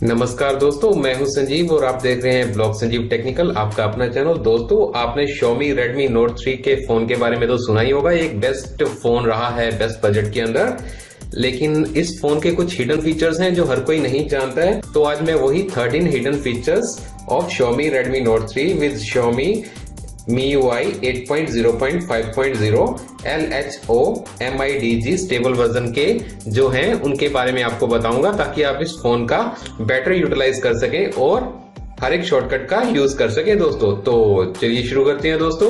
नमस्कार दोस्तों, मैं हूं संजीव और आप देख रहे हैं ब्लॉग संजीव टेक्निकल, आपका अपना चैनल। दोस्तों, आपने Xiaomi Redmi Note 3 के फोन के बारे में तो सुना ही होगा। एक बेस्ट फोन रहा है बेस्ट बजट के अंदर, लेकिन इस फोन के कुछ हिडन फीचर्स हैं जो हर कोई नहीं जानता है। तो आज मैं वही 13 hidden features of Xiaomi Redmi Note 3 with Xiaomi MIUI 8.0.5.0 LHO MIDG stable version के जो हैं उनके बारे में आपको बताऊंगा, ताकि आप इस फोन का बेटर यूटिलाइज कर सकें और हर एक शॉर्टकट का यूज कर सकें दोस्तों। तो चलिए शुरू करते हैं दोस्तों।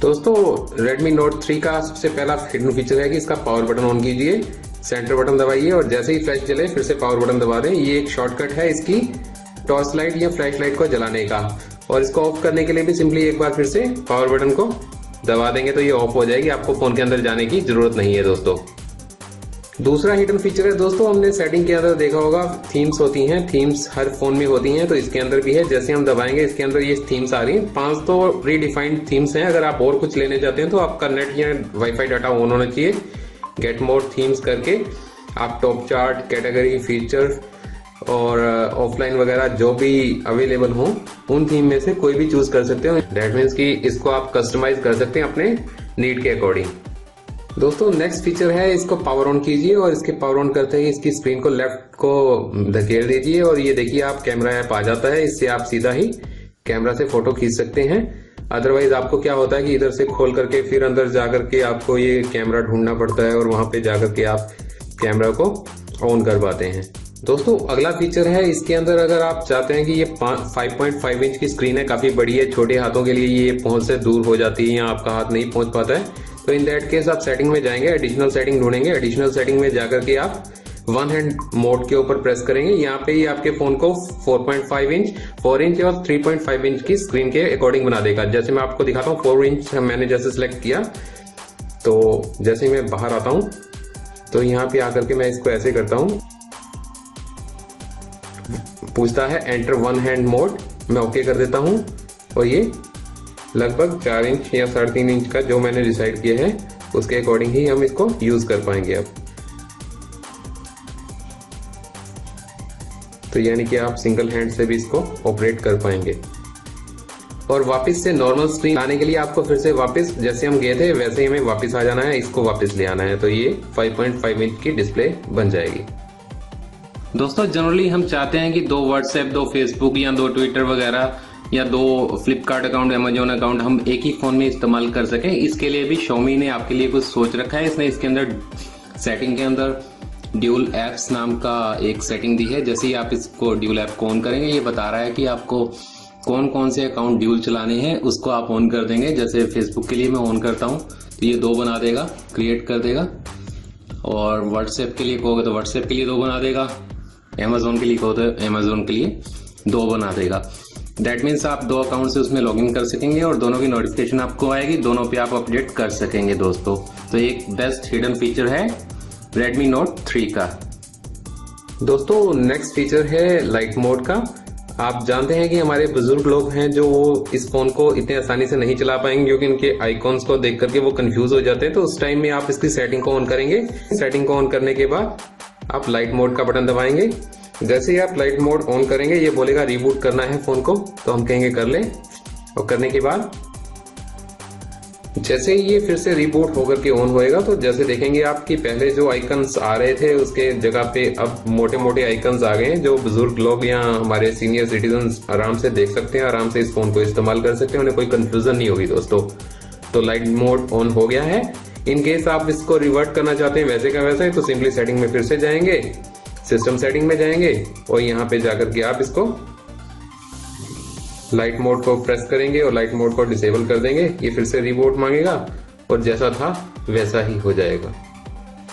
दोस्तों, Redmi Note 3 का सबसे पहला हिडन फीचर है कि इसका पावर बटन ऑन कीजिए, सेंटर बटन दबाइए और जैसे ही फ्लैश जले फिर से पावर बटन दबा दें। ये एक शॉर्टकट है इसकी टॉर्च लाइट या फ्लैश लाइट को जलाने का, और इसको ऑफ करने के लिए भी सिंपली एक बार फिर से पावर बटन को दबा देंगे तो ये ऑफ हो जाएगी। आपको फोन के अंदर जाने की जरूरत नहीं है दोस्तों। दूसरा हिडन फीचर है दोस्तों, हमने सेटिंग के अंदर देखा होगा थीम्स होती हैं, थीम्स हर फोन में होती हैं, तो इसके अंदर भी है। जैसे हम दबाएंगे इसके अंदर ये थीम्स आ रही हैं। 5 तो प्रीडिफाइंड थीम्स हैं। अगर आप और कुछ लेने चाहते हैं तो आपका नेट या वाईफाई डाटा ऑन होना चाहिए। गेट मोर थीम्स करके आप टॉप चार्ट, कैटेगरी, फीचर और ऑफलाइन वगैरह जो भी अवेलेबल हो उन थीम में से कोई भी चूज कर सकते हो। दैट मीन्स कि इसको आप कस्टमाइज कर सकते हैं अपने नीड के अकॉर्डिंग। दोस्तों, नेक्स्ट फीचर है, इसको पावर ऑन कीजिए और इसके पावर ऑन करते ही इसकी स्क्रीन को लेफ्ट को धकेल दीजिए और ये देखिए आप कैमरा ऐप आ जाता है। इससे आप सीधा ही कैमरा से फोटो खींच सकते हैं। अदरवाइज आपको क्या होता है कि इधर से खोल करके फिर अंदर जाकर के आपको ये कैमरा ढूंढना पड़ता है और वहां पे जाकर के आप कैमरा को ऑन कर पाते हैं। दोस्तों, अगला फीचर है इसके अंदर, अगर आप चाहते हैं कि ये 5.5 इंच की स्क्रीन है, काफी बड़ी है, छोटे हाथों के लिए ये पहुंच से दूर हो जाती है या आपका हाथ नहीं पहुंच पाता है, तो इन दैट केस आप सेटिंग में जाएंगे, एडिशनल सेटिंग ढूंढेंगे। एडिशनल सेटिंग में जाकर के आप वन हैंड मोड के ऊपर प्रेस करेंगे। यहाँ पे ही आपके फोन को 4.5 इंच, 4 इंच और 3.5 इंच की स्क्रीन के अकॉर्डिंग बना देगा। जैसे मैं आपको दिखाता हूँ, 4 इंच मैंने जैसे सिलेक्ट किया तो जैसे मैं बाहर आता हूँ तो यहाँ पे आकर के मैं इसको ऐसे करता हूँ, पूछता है एंटर वन हैंड मोड, मैं ओके कर देता हूँ और ये लगभग 4 इंच या 3.5 इंच का जो मैंने डिसाइड किया है उसके अकॉर्डिंग ही हम इसको यूज कर पाएंगे अब। तो यानी कि आप सिंगल हैंड से भी इसको ऑपरेट कर पाएंगे। और वापस से नॉर्मल स्क्रीन आने के लिए आपको फिर से वापस जैसे हम गए थे वैसे ही हमें वापस आ जाना है, इसको वापस ले आना है, तो ये 5.5 इंच की डिस्प्ले बन जाएगी। दोस्तों, जनरली हम चाहते हैं कि 2 व्हाट्सएप, 2 फेसबुक या 2 ट्विटर वगैरह या 2 फ्लिपकार्ट अकाउंट, अमेजोन अकाउंट हम एक ही फोन में इस्तेमाल कर सकें। इसके लिए भी Xiaomi ने आपके लिए कुछ सोच रखा है। इसने इसके अंदर सेटिंग के अंदर ड्यूल एप्स नाम का एक सेटिंग दी है। जैसे ही आप इसको ड्यूल ऐप को ऑन करेंगे, ये बता रहा है कि आपको कौन कौन से अकाउंट ड्यूल चलाने हैं, उसको आप ऑन कर देंगे। जैसे फेसबुक के लिए मैं ऑन करता हूं तो ये 2 बना देगा, क्रिएट कर देगा। और व्हाट्सएप के लिए कहोगे तो व्हाट्सएप के लिए 2 बना देगा। अमेजोन के लिए कहो तो अमेजोन के लिए 2 बना देगा। दैट मीन्स आप 2 अकाउंट से उसमें लॉगिन कर सकेंगे और दोनों की नोटिफिकेशन आपको आएगी, दोनों पे आप अपडेट कर सकेंगे दोस्तों। तो एक बेस्ट हिडन फीचर है Redmi Note 3 का। दोस्तों, नेक्स्ट फीचर है लाइट मोड का। आप जानते हैं कि हमारे बुजुर्ग लोग हैं जो इस फोन को इतने आसानी से नहीं चला पाएंगे क्योंकि इनके आइकॉन्स को देख करके वो कंफ्यूज हो जाते हैं। तो उस टाइम में आप इसकी सेटिंग को ऑन करेंगे। सेटिंग को ऑन करने के बाद आप लाइट मोड का बटन दबाएंगे। जैसे ही आप लाइट मोड ऑन करेंगे, ये बोलेगा रिबूट करना है फोन को, तो हम कहेंगे कर ले। और करने के बाद जैसे ही ये फिर से रिबूट होकर के ऑन होएगा तो जैसे देखेंगे आपकी पहले जो आइकन्स आ रहे थे उसके जगह पे अब मोटे मोटे आइकन्स आ गए हैं, जो बुजुर्ग लोग या हमारे सीनियर सिटीजन आराम से देख सकते हैं, आराम से इस फोन को इस्तेमाल कर सकते हैं, उन्हें कोई कंफ्यूजन नहीं होगी दोस्तों। तो लाइट मोड ऑन हो गया है। इन केस आप इसको रिवर्ट करना चाहते हैं वैसे का वैसे, तो सिंपली सेटिंग में फिर से जाएंगे, सिस्टम सेटिंग में जाएंगे और यहाँ पे जाकर के आप इसको लाइट मोड को प्रेस करेंगे और लाइट मोड को डिसेबल कर देंगे। ये फिर से रिबूट मांगेगा और जैसा था वैसा ही हो जाएगा।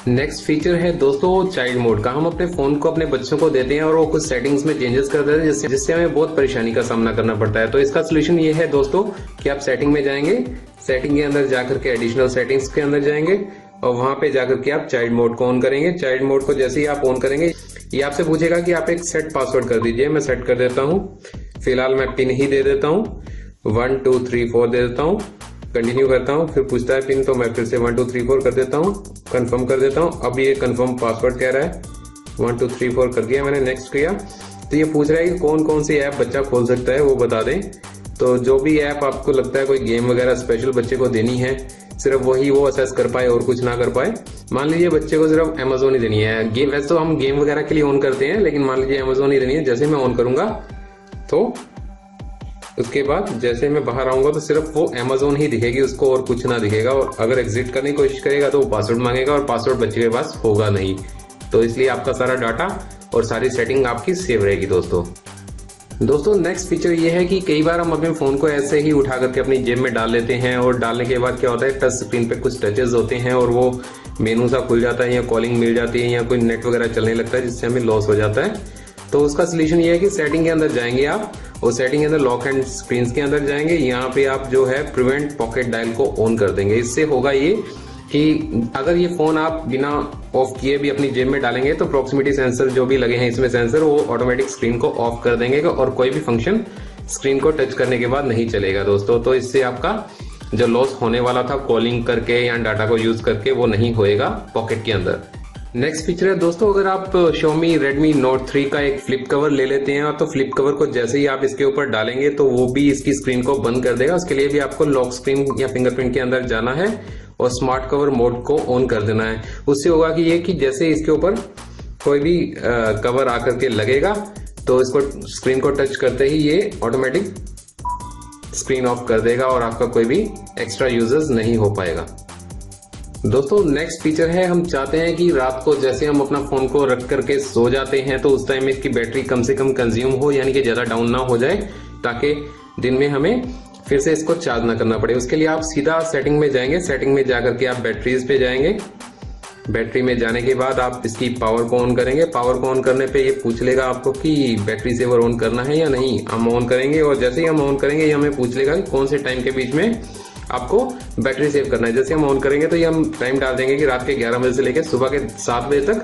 नेक्स्ट फीचर है दोस्तों चाइल्ड मोड का। हम अपने फोन को अपने बच्चों को देते हैं और वो कुछ सेटिंग्स में चेंजेस कर देते हैं जिससे हमें बहुत परेशानी का सामना करना पड़ता है। तो इसका सोल्यूशन ये है दोस्तों कि आप सेटिंग में जाएंगे, सेटिंग के अंदर जाकर के एडिशनल सेटिंग्स के अंदर जाएंगे और वहां पे जाकर के आप चाइल्ड मोड को ऑन करेंगे। चाइल्ड मोड को जैसे ही आप ऑन करेंगे, ये आपसे पूछेगा कि आप एक सेट पासवर्ड कर दीजिए। मैं सेट कर देता हूँ, फिलहाल मैं पिन ही दे देता हूँ, 1 2 3 4 दे देता हूँ कंटिन्यू करता हूँ, फिर पूछता है पिन, तो मैं फिर से 1 2 3 4 कर देता हूँ, कंफर्म कर देता हूँ। अब ये कंफर्म पासवर्ड कह रहा है, 1 2 3 4 कर दिया मैंने, नेक्स्ट किया। तो ये पूछ रहा है कि कौन कौन सी ऐप बच्चा खोल सकता है, वो बता दें। तो जो भी ऐप आपको लगता है कोई गेम वगैरह स्पेशल बच्चे को देनी है, सिर्फ वही वो असेस कर पाए और कुछ ना कर पाए। मान लीजिए बच्चे को सिर्फ अमेजोन ही देनी है गेम, वैसे तो हम गेम वगैरह के लिए ऑन करते हैं, लेकिन मान लीजिए अमेजोन ही देनी है। जैसे मैं ऑन करूंगा तो उसके बाद जैसे मैं बाहर आऊंगा तो सिर्फ वो अमेजोन ही दिखेगी उसको, और कुछ ना दिखेगा। और अगर एग्जिट करने की कोशिश करेगा तो वो पासवर्ड मांगेगा, और पासवर्ड बच्चे के पास होगा नहीं। तो इसलिए आपका सारा डाटा और सारी सेटिंग आपकी सेव रहेगी दोस्तों नेक्स्ट फीचर ये है कि कई बार हम अपने फोन को ऐसे ही उठा करके अपनी जेब में डाल लेते हैं, और डालने के बाद क्या होता है, टच स्क्रीन पे कुछ टचेस होते हैं और वो मेनू सा खुल जाता है, या कॉलिंग मिल जाती है, या कोई नेट वगैरह चलने लगता है, जिससे हमें लॉस हो जाता है। तो उसका सोल्यूशन ये है कि सेटिंग के अंदर जाएंगे आप, और सेटिंग के अंदर लॉक एंड स्क्रीन के अंदर जाएंगे। यहाँ पे आप जो है प्रिवेंट पॉकेट डायल को ऑन कर देंगे। इससे होगा ये कि अगर ये फोन आप बिना ऑफ किए भी अपनी जेब में डालेंगे तो प्रॉक्सिमिटी सेंसर जो भी लगे हैं इसमें सेंसर, वो ऑटोमेटिक स्क्रीन को ऑफ कर देंगे, और कोई भी फंक्शन स्क्रीन को टच करने के बाद नहीं चलेगा दोस्तों। तो इससे आपका जो लॉस होने वाला था कॉलिंग करके या डाटा को यूज करके, वो नहीं होएगा पॉकेट के अंदर। नेक्स्ट फीचर है दोस्तों, अगर आप Xiaomi Redmi Note 3 का एक फ्लिप कवर ले लेते हैं, तो फ्लिप कवर को जैसे ही आप इसके ऊपर डालेंगे तो वो भी इसकी स्क्रीन को बंद कर देगा। उसके लिए भी आपको लॉक स्क्रीन या फिंगरप्रिंट के अंदर जाना है और स्मार्ट कवर मोड को ऑन कर देना है। उससे होगा कि ये कि जैसे इसके ऊपर कोई भी कवर आकर के लगेगा तो इसको स्क्रीन को टच करते ही ये ऑटोमेटिक स्क्रीन ऑफ कर देगा, और आपका कोई भी एक्स्ट्रा यूजेस नहीं हो पाएगा। दोस्तों नेक्स्ट फीचर है, हम चाहते हैं कि रात को जैसे हम अपना फोन को रख करके सो जाते हैं तो उस टाइम में इसकी बैटरी कम से कम कंज्यूम हो, यानी कि ज्यादा डाउन ना हो जाए, ताकि दिन में हमें फिर से इसको चार्ज ना करना पड़े। उसके लिए आप सीधा सेटिंग में जाएंगे, सेटिंग में जाकर के आप बैटरीज पे जाएंगे। बैटरी में जाने के बाद आप इसकी पावर को ऑन करेंगे। पावर को ऑन करने पे ये पूछ लेगा आपको कि बैटरी सेवर ऑन करना है या नहीं। हम ऑन करेंगे, और जैसे ही हम ऑन करेंगे ये हमें पूछ लेगा कि कौन से टाइम के बीच में आपको बैटरी सेव करना है। जैसे हम ऑन करेंगे तो ये हम टाइम डाल देंगे कि रात के 11 बजे से लेकर सुबह के 7 बजे तक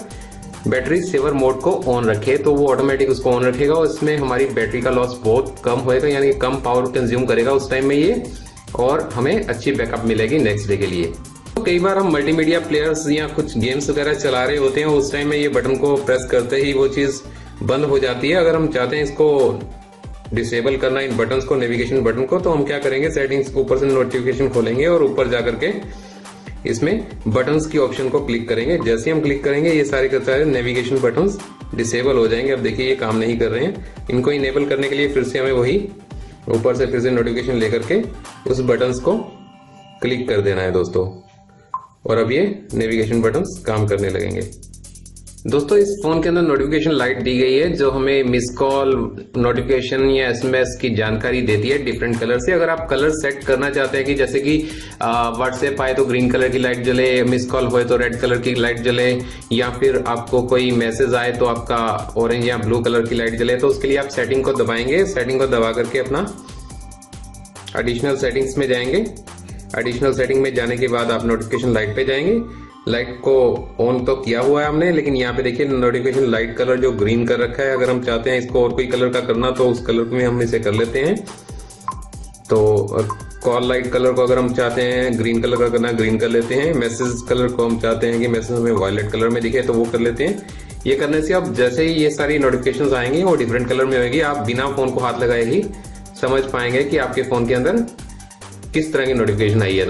बैटरी सेवर मोड को ऑन रखे, तो वो ऑटोमेटिक उसको ऑन रखेगा, और इसमें हमारी बैटरी का लॉस बहुत कम होएगा, यानी कि कम पावर कंज्यूम करेगा उस टाइम में ये, और हमें अच्छी बैकअप मिलेगी नेक्स्ट डे के लिए। तो कई बार हम मल्टीमीडिया प्लेयर्स या कुछ गेम्स वगैरह चला रहे होते हैं, उस टाइम में ये बटन को प्रेस करते ही वो चीज बंद हो जाती है। अगर हम चाहते हैं इसको डिसेबल करना इन बटन्स को, नेविगेशन बटन को, तो हम क्या करेंगे, सेटिंग्स ऊपर से नोटिफिकेशन खोलेंगे और ऊपर जाकर के इसमें बटन्स की ऑप्शन को क्लिक करेंगे। जैसे हम क्लिक करेंगे ये सारे करता है नेविगेशन बटन्स डिसेबल हो जाएंगे। अब देखिए ये काम नहीं कर रहे हैं। इनको इनेबल करने के लिए फिर से हमें वही ऊपर से फिर से नोटिफिकेशन लेकर के उस बटन्स को क्लिक कर देना है दोस्तों, और अब ये नेविगेशन बटन्स काम करने लगेंगे। दोस्तों इस फोन के अंदर नोटिफिकेशन लाइट दी गई है जो हमें मिस कॉल, नोटिफिकेशन या एसएमएस की जानकारी देती है डिफरेंट कलर से। अगर आप कलर सेट करना चाहते हैं कि जैसे कि व्हाट्सएप आए तो ग्रीन कलर की लाइट जले, मिस कॉल हुए तो रेड कलर की लाइट जले, या फिर आपको कोई मैसेज आए तो आपका ऑरेंज या ब्लू कलर की लाइट जले, तो उसके लिए आप सेटिंग को दबाएंगे। सेटिंग को दबा करके अपना एडिशनल सेटिंग्स में जाएंगे। एडिशनल सेटिंग में जाने के बाद आप नोटिफिकेशन लाइट पे जाएंगे। लाइट को ऑन तो किया हुआ है हमने, लेकिन यहाँ पे देखिए नोटिफिकेशन लाइट कलर जो ग्रीन कर रखा है। अगर हम चाहते हैं इसको और कोई कलर का करना तो उस कलर में हम इसे कर लेते हैं। तो कॉल लाइट कलर को अगर हम चाहते हैं ग्रीन कलर का करना, ग्रीन कर लेते हैं। मैसेज कलर को हम चाहते हैं कि मैसेज हमें वायलेट कलर में दिखे तो वो कर लेते हैं। ये करने से अब जैसे ही ये सारी नोटिफिकेशन आएंगी वो डिफरेंट कलर में होगी। आप बिना फोन को हाथ लगाए ही समझ पाएंगे कि आपके फोन के अंदर किस तरह की नोटिफिकेशन आई है।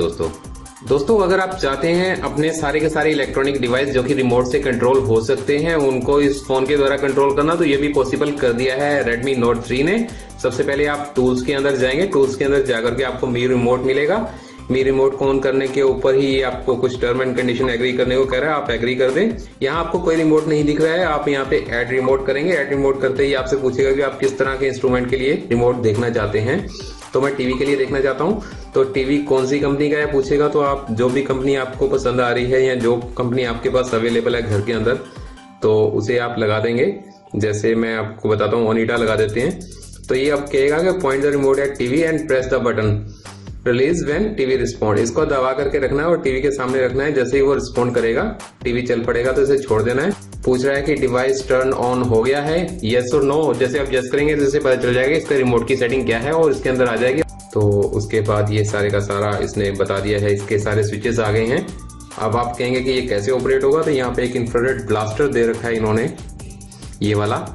दोस्तों अगर आप चाहते हैं अपने सारे के सारे इलेक्ट्रॉनिक डिवाइस जो कि रिमोट से कंट्रोल हो सकते हैं उनको इस फोन के द्वारा कंट्रोल करना, तो ये भी पॉसिबल कर दिया है Redmi Note 3 ने। सबसे पहले आप टूल्स के अंदर जाएंगे। टूल्स के अंदर जाकर के आपको मी रिमोट मिलेगा। मी रिमोट को ऑन करने के ऊपर ही आपको कुछ टर्म एंड कंडीशन एग्री करने को कह रहा है, आप एग्री कर दें। यहाँ आपको कोई रिमोट नहीं दिख रहा है, आप यहाँ पे ऐड रिमोट करेंगे। ऐड रिमोट करते ही आपसे पूछेगा कि आप किस तरह के इंस्ट्रूमेंट के लिए रिमोट देखना चाहते हैं। तो मैं टीवी के लिए देखना चाहता हूँ, तो टीवी कौन सी कंपनी का है पूछेगा, तो आप जो भी कंपनी आपको पसंद आ रही है या जो कंपनी आपके पास अवेलेबल है घर के अंदर तो उसे आप लगा देंगे। जैसे मैं आपको बताता हूँ ओनिडा लगा देते हैं। तो ये अब कहेगा कि point the remote at TV and press the button release when TV respond. इसको दबा करके रखना है और टीवी के सामने रखना है। जैसे ही वो रिस्पॉन्ड करेगा टीवी चल पड़ेगा, तो इसे छोड़ देना है। पूछ रहा है कि डिवाइस टर्न ऑन हो गया है, यस और नो। जैसे आप यस करेंगे तो इसे पता चल जाएगा इसका रिमोट की सेटिंग क्या है और इसके अंदर आ जाएगी तो उसके बाद ये सारे का सारा इसने बता दिया है, इसके सारे स्विचेस आ गए हैं। अब आप कहेंगे कि ये कैसे ऑपरेट होगा, तो यहाँ पे एक इंफ्रारेड ब्लास्टर दे रखा है इन्होंने, ये वाला।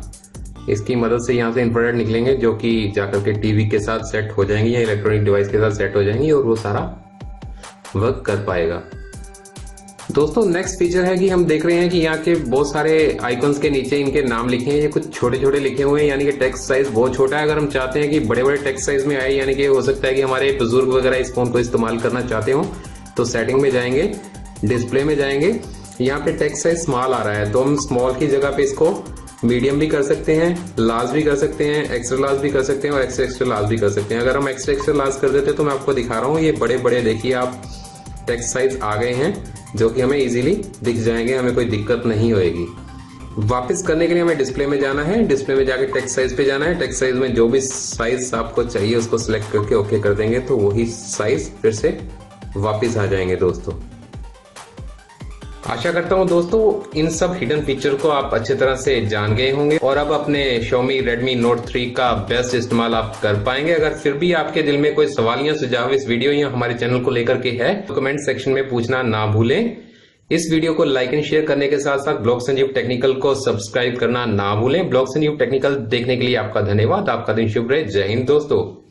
इसकी मदद से यहाँ से इंफ्रारेड निकलेंगे जो कि जाकर के टीवी के साथ सेट हो जाएंगे या इलेक्ट्रॉनिक डिवाइस के साथ सेट हो जाएंगी और वो सारा वर्क कर पाएगा। दोस्तों नेक्स्ट फीचर है कि हम देख रहे हैं कि यहाँ के बहुत सारे आइकॉन्स के नीचे इनके नाम लिखे हैं, ये कुछ छोटे छोटे लिखे हुए हैं, यानी कि टेक्स्ट साइज बहुत छोटा है। अगर हम चाहते हैं कि बड़े बड़े टेक्स्ट साइज में आए, यानी कि हो सकता है कि हमारे बुजुर्ग वगैरह इस फोन को इस्तेमाल करना चाहते हो, तो सेटिंग में जाएंगे, डिस्प्ले में जाएंगे, यहाँ पे टेक्स्ट साइज स्मॉल आ रहा है, तो हम स्मॉल की जगह पे इसको मीडियम भी कर सकते हैं, लार्ज भी कर सकते हैं, एक्स्ट्रा लार्ज भी कर सकते हैं और एक्स्ट्रा लार्ज भी कर सकते हैं। अगर हम एक्स्ट्रा लार्ज कर देते तो मैं आपको दिखा रहा हूँ, ये बड़े बड़े देखिए आप टेक्स्ट साइज आ गए हैं जो कि हमें इजीली दिख जाएंगे, हमें कोई दिक्कत नहीं होएगी। वापस करने के लिए हमें डिस्प्ले में जाना है, डिस्प्ले में जाके टेक्स्ट साइज पे जाना है, टेक्स्ट साइज में जो भी साइज आपको चाहिए उसको सिलेक्ट करके ओके कर देंगे तो वही साइज फिर से वापस आ जाएंगे। दोस्तों आशा करता हूं दोस्तों इन सब हिडन फीचर को आप अच्छे तरह से जान गए होंगे और अब अपने Xiaomi Redmi Note 3 का बेस्ट इस्तेमाल आप कर पाएंगे। अगर फिर भी आपके दिल में कोई सवाल या सुझाव इस वीडियो या हमारे चैनल को लेकर के है तो कमेंट सेक्शन में पूछना ना भूलें। इस वीडियो को लाइक एंड शेयर करने के साथ साथ ब्लॉग संजीव टेक्निकल को सब्सक्राइब करना ना भूलें। ब्लॉग संजीव टेक्निकल देखने के लिए आपका धन्यवाद। आपका दिन शुभ रहे। जय हिंद दोस्तों।